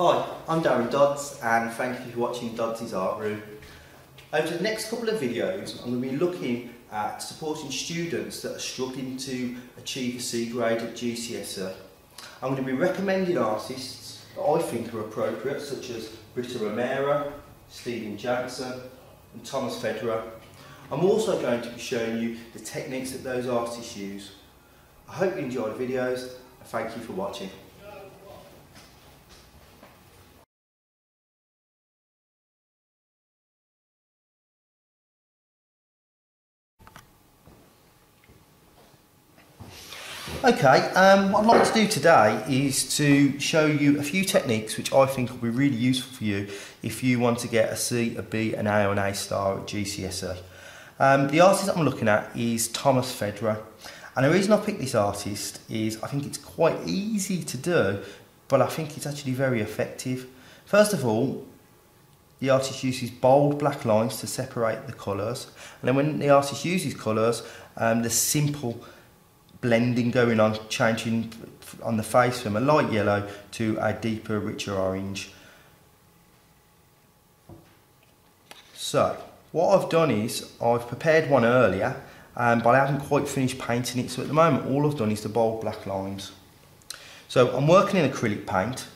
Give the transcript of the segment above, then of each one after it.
Hi, I'm Darren Dodds and thank you for watching Doddsy's Art Room. Over the next couple of videos I'm going to be looking at supporting students that are struggling to achieve a C grade at GCSE. I'm going to be recommending artists that I think are appropriate, such as Britta Romero, Stephen Jansen and Thomas Fedro. I'm also going to be showing you the techniques that those artists use. I hope you enjoy the videos and thank you for watching. Okay, what I'd like to do today is to show you a few techniques which I think will be really useful for you if you want to get a C, a B, an A or an A star at GCSE. The artist that I'm looking at is Thomas Fedro, and the reason I picked this artist is I think it's quite easy to do, but I think it's actually very effective. First of all, the artist uses bold black lines to separate the colours, and then when the artist uses colours, the simple blending going on, changing on the face from a light yellow to a deeper, richer orange. So what I've done is I've prepared one earlier, but I haven't quite finished painting it, so at the moment all I've done is the bold black lines. So I'm working in acrylic paint.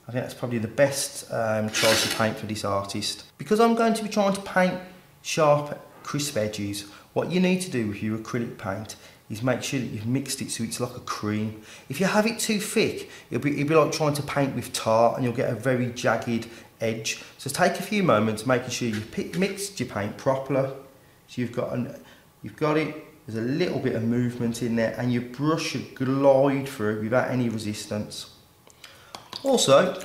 I think that's probably the best choice of paint for this artist. Because I'm going to be trying to paint sharp, crisp edges, what you need to do with your acrylic paint is make sure that you've mixed it so it's like a cream. If you have it too thick, it'll be like trying to paint with tar and you'll get a very jagged edge. So take a few moments making sure you've mixed your paint properly. So you've got it, there's a little bit of movement in there and your brush should glide through without any resistance. Also,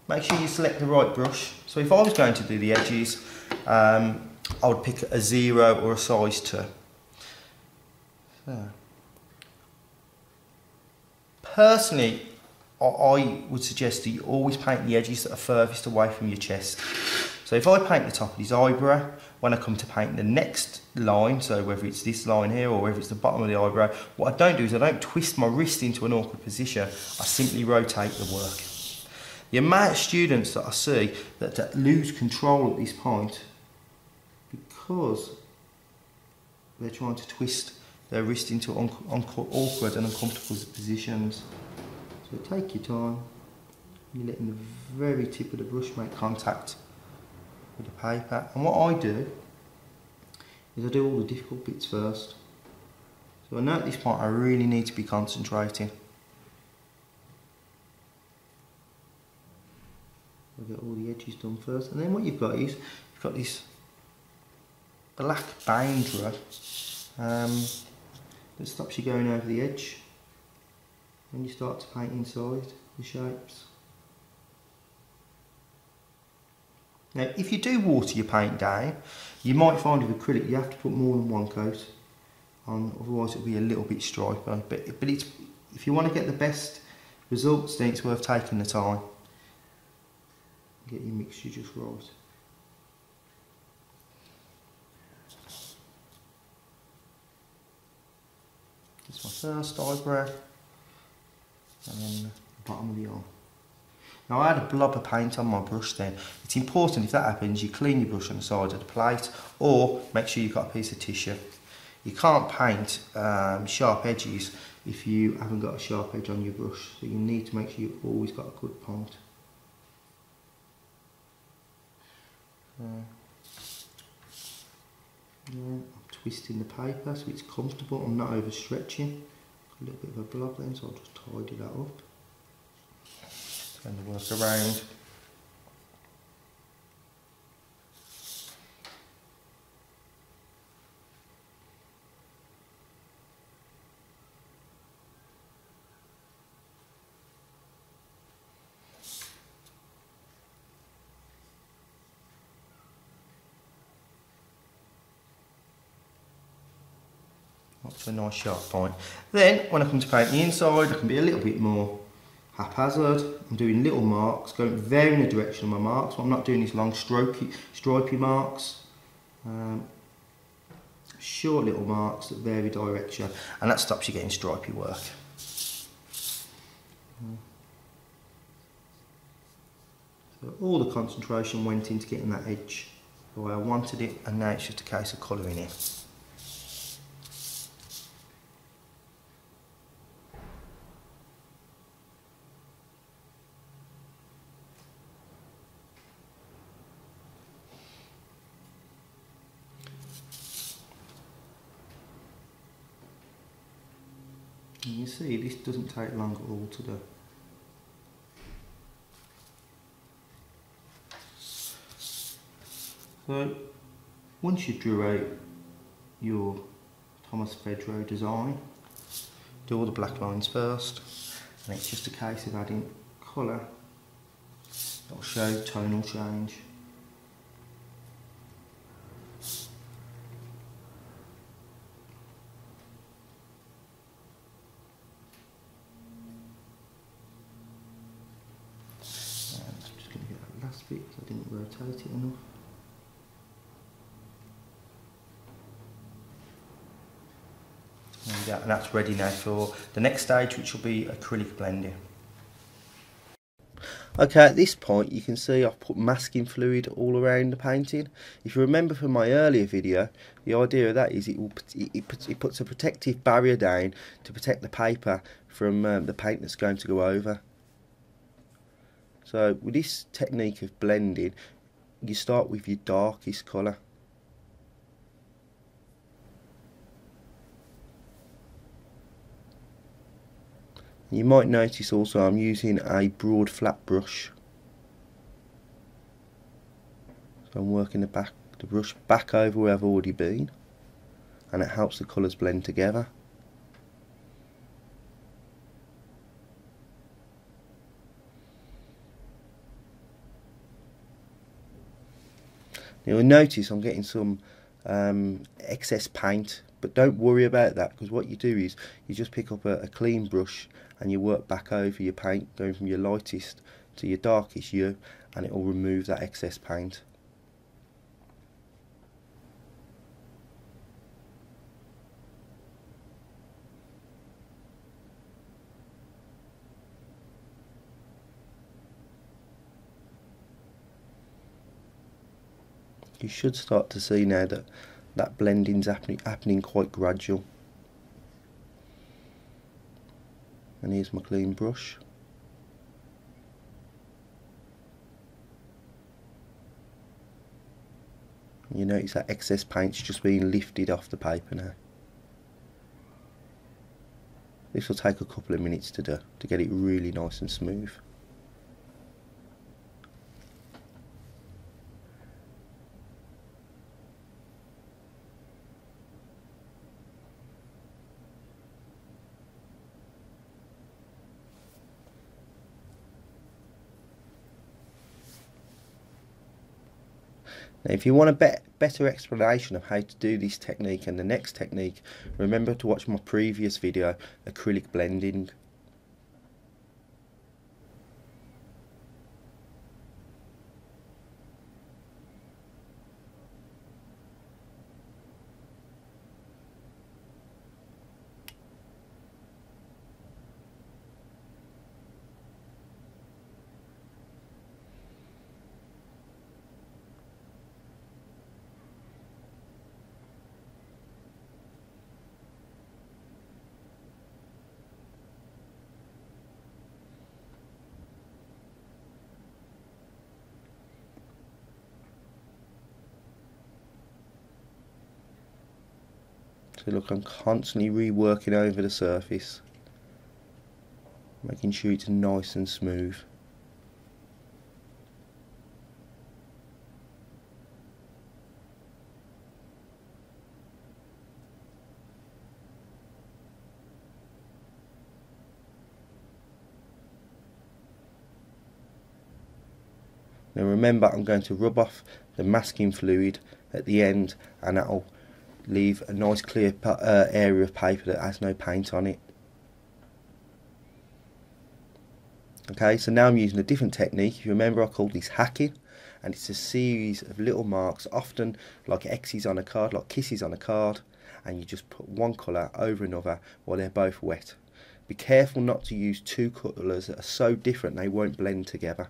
make sure you select the right brush. So if I was going to do the edges, I would pick a 0 or a size 2. So. Personally, I would suggest that you always paint the edges that are furthest away from your chest. So if I paint the top of his eyebrow, when I come to paint the next line, so whether it's this line here or whether it's the bottom of the eyebrow, what I don't do is I don't twist my wrist into an awkward position, I simply rotate the work. The amount of students that I see that lose control at this point because they're trying to twist their wrist into awkward and uncomfortable positions. So take your time, you're letting the very tip of the brush make contact with the paper. And what I do is I do all the difficult bits first. So I know at this point I really need to be concentrating. I'll get all the edges done first, and then what you've got is you've got this black boundary that stops you going over the edge when you start to paint inside the shapes. Now if you do water your paint down, you might find with acrylic you have to put more than one coat on, otherwise it'll be a little bit stripy, but it's, if you want to get the best results then it's worth taking the time. Get your mixture just right. It's my first eyebrow, and then the bottom of the eye. Now I had a blob of paint on my brush then. It's important if that happens you clean your brush on the side of the plate or make sure you've got a piece of tissue. You can't paint sharp edges if you haven't got a sharp edge on your brush, so you need to make sure you've always got a good point. I'm twisting the paper so it's comfortable, I'm not overstretching. A little bit of a blob then, so I'll just tidy that up. Turn the work around. Up to a nice sharp point. Then when I come to paint the inside I can be a little bit more haphazard. I'm doing little marks, going very in the direction of my marks. What I'm not doing these long stripy marks. Short little marks that vary direction, and that stops you getting stripy work. So all the concentration went into getting that edge the way I wanted it, and now it's just a case of colouring it. And you see, this doesn't take long at all to do. So, once you drew out your Thomas Fedro design, do all the black lines first, and it's just a case of adding colour that will show tonal change. And I'm just going to get that last bit because I didn't rotate it enough. And that's ready now for the next stage, which will be acrylic blending. Okay, at this point you can see I've put masking fluid all around the painting. If you remember from my earlier video, the idea of that is it puts a protective barrier down to protect the paper from the paint that's going to go over. So with this technique of blending, you start with your darkest colour. You might notice also I'm using a broad flat brush. So I'm working the brush back over where I've already been, and it helps the colours blend together. You'll notice I'm getting some excess paint, but don't worry about that, because what you do is you just pick up a clean brush and you work back over your paint, going from your lightest to your darkest hue, and it will remove that excess paint. You should start to see now that that blending's happening quite gradual. And here's my clean brush. You notice that excess paint's just being lifted off the paper now. This will take a couple of minutes to do, to get it really nice and smooth. Now, if you want a better explanation of how to do this technique and the next technique, remember to watch my previous video, acrylic blending. So look, I'm constantly reworking over the surface, making sure it's nice and smooth. Now remember, I'm going to rub off the masking fluid at the end, and that'll leave a nice clear area of paper that has no paint on it. Okay, so now I'm using a different technique. If you remember, I called this hacking, and it's a series of little marks, often like X's on a card, like kisses on a card, and you just put one colour over another while they're both wet. Be careful not to use two colours that are so different they won't blend together.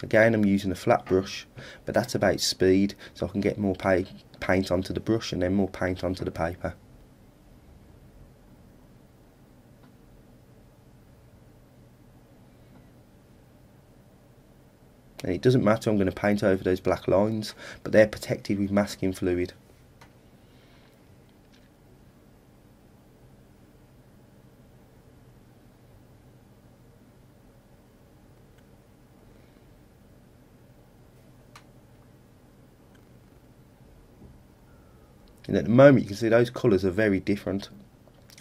Again, I'm using a flat brush, but that's about speed, so I can get more paint onto the brush and then more paint onto the paper. And it doesn't matter, I'm going to paint over those black lines, but they're protected with masking fluid. And at the moment you can see those colours are very different,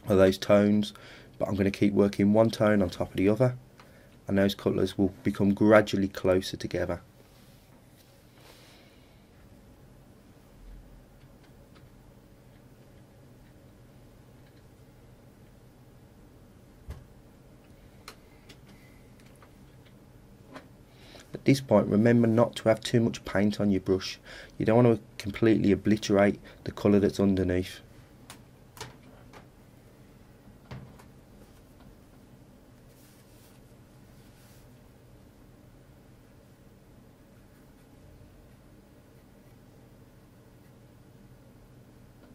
or those tones, but I'm going to keep working one tone on top of the other, and those colours will become gradually closer together. At this point, remember not to have too much paint on your brush. You don't want to completely obliterate the colour that's underneath.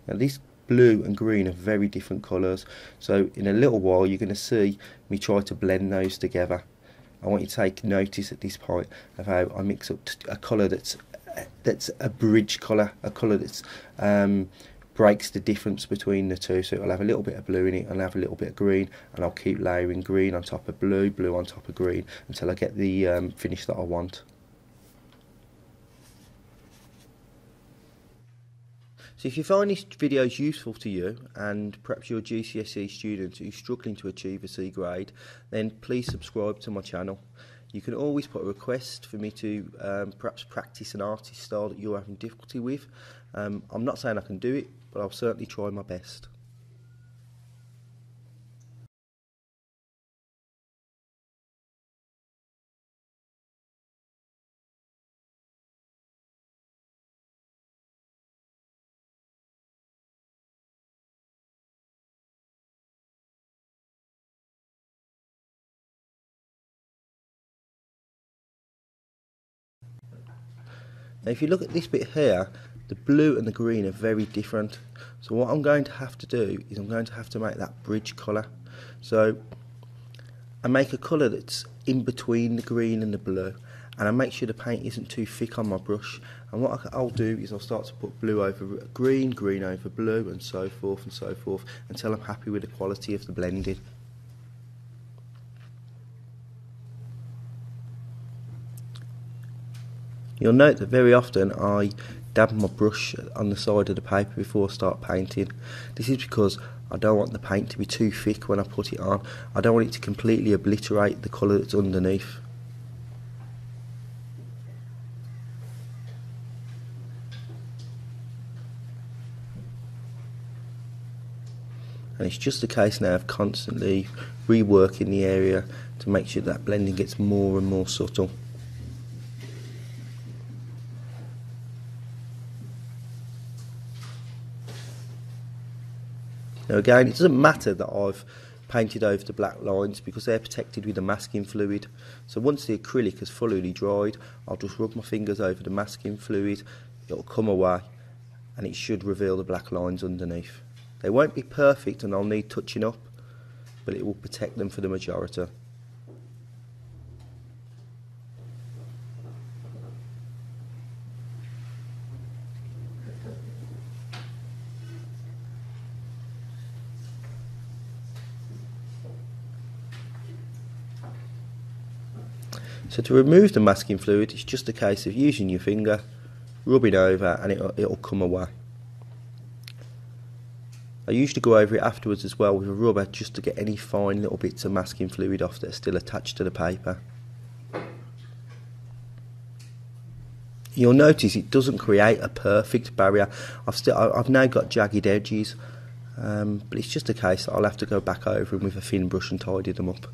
Now this blue and green are very different colours, so in a little while you're going to see me try to blend those together. I want you to take notice at this point of how I mix up a colour that's a bridge colour, a colour that's breaks the difference between the two. So I'll have a little bit of blue in it, I'll have a little bit of green, and I'll keep layering green on top of blue, blue on top of green, until I get the finish that I want. So if you find this video useful to you, and perhaps you're a GCSE student who's struggling to achieve a C grade, then please subscribe to my channel. You can always put a request for me to perhaps practice an artist style that you're having difficulty with. I'm not saying I can do it, but I'll certainly try my best. Now if you look at this bit here, the blue and the green are very different. So what I'm going to have to do is I'm going to have to make that bridge colour. So I make a colour that's in between the green and the blue, and I make sure the paint isn't too thick on my brush. And what I'll do is I'll start to put blue over green, green over blue, and so forth until I'm happy with the quality of the blending. You'll note that very often I dab my brush on the side of the paper before I start painting. This is because I don't want the paint to be too thick when I put it on. I don't want it to completely obliterate the colour that's underneath. And it's just a case now of constantly reworking the area to make sure that blending gets more and more subtle. Now again, it doesn't matter that I've painted over the black lines because they're protected with the masking fluid. So once the acrylic has fully dried, I'll just rub my fingers over the masking fluid, it'll come away, and it should reveal the black lines underneath. They won't be perfect and I'll need touching up, but it will protect them for the majority. So to remove the masking fluid, it's just a case of using your finger, rubbing over, and it'll come away. I usually go over it afterwards as well with a rubber just to get any fine little bits of masking fluid off that are still attached to the paper. You'll notice it doesn't create a perfect barrier. I've now got jagged edges, but it's just a case that I'll have to go back over them with a thin brush and tidy them up.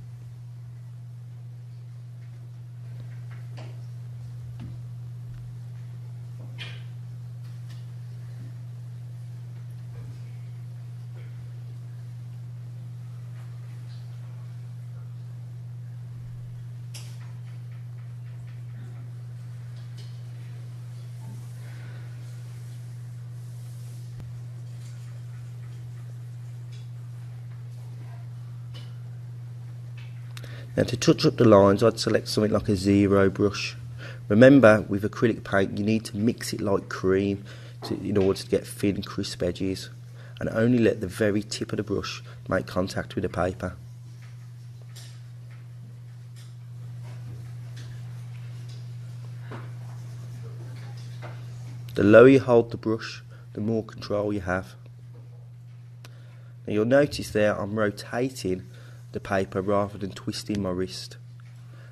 Now to touch up the lines, I'd select something like a 0 brush. Remember, with acrylic paint, you need to mix it like cream in order to get thin, crisp edges, and only let the very tip of the brush make contact with the paper. The lower you hold the brush, the more control you have. Now you'll notice there I'm rotating the paper rather than twisting my wrist.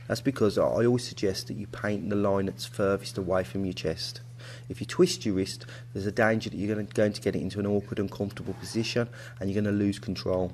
That's because I always suggest that you paint the line that's furthest away from your chest. If you twist your wrist, there's a danger that you're going to get it into an awkward, uncomfortable position and you're going to lose control.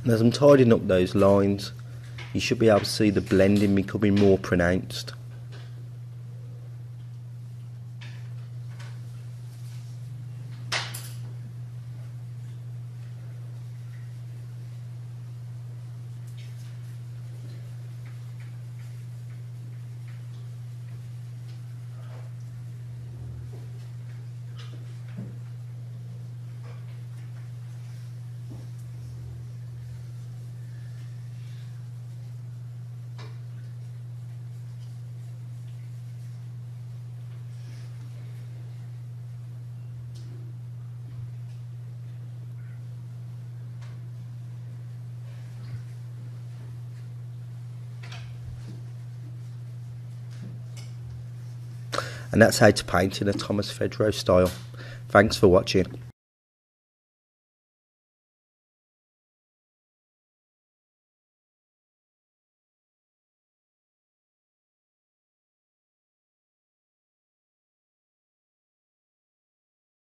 And as I'm tidying up those lines, you should be able to see the blending becoming more pronounced. And that's how to paint in a Thomas Fedro style. Thanks for watching.